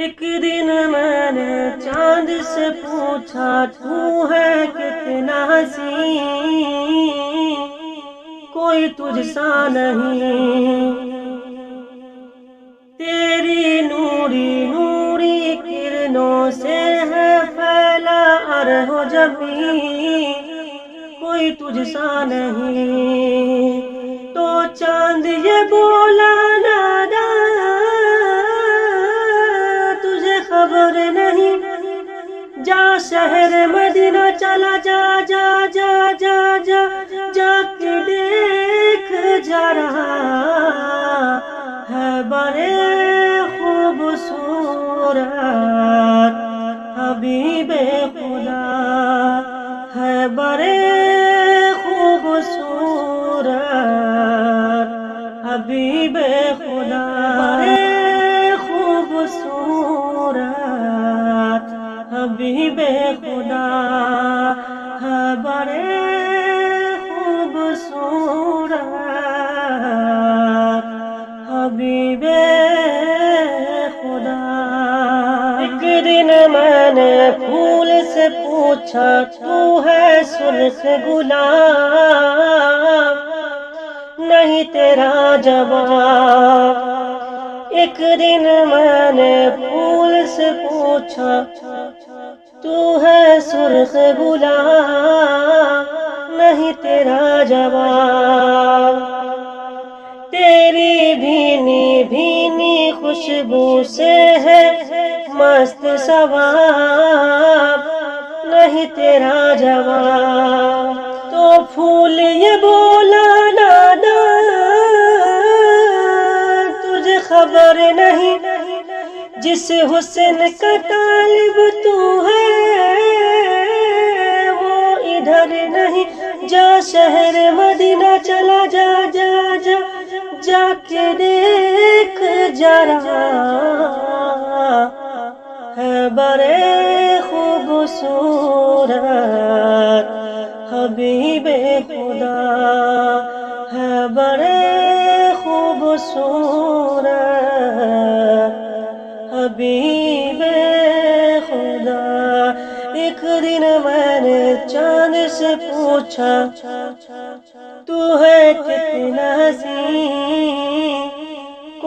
ایک دن میں نے چاند سے پوچھا تو ہے کتنا حسین، کوئی تجھ سا نہیں، تیری نوری نوری کرنوں سے ہے پھیلا ارض و زمین، کوئی تجھ سا نہیں۔ تو چاند یہ بولا نادا تجھے خبر نہیں، جا شہر مدینہ چلا جا جا جا جا جا جا کے دیکھ جا رہا ہے بڑے خوبصورت حبیب خدا، ہے بڑے خوبصورت حبیب خدا، بڑے خوبصورت حبیب خدا، ہے بڑے خوبصورت حبیب خدا۔ ایک دن میں نے پھول سے پوچھا تو ہے سرخ گلاب، نہیں تیرا جواب۔ ایک دن میں نے پھول سے پوچھا تو ہے سرخ گلاب، نہیں تیرا جواب۔ تیری بھینی بھینی خوشبو سے ہے مست ثواب، نہیں تیرا جواب۔ تو پھول یہ بولا نادا تجھے خبر نہیں، جس حسن کا طالب تو ہے وہ ادھر نہیں، جا شہر مدینہ چلا جا جا جا جا کے دیکھ جا رہا ہے بڑے خوبصورت حبیب خدا، ہے بڑے خوبصورت حبیب خدا۔ ایک دن میں نے چاند سے پوچھا تو ہے کتنا حسین،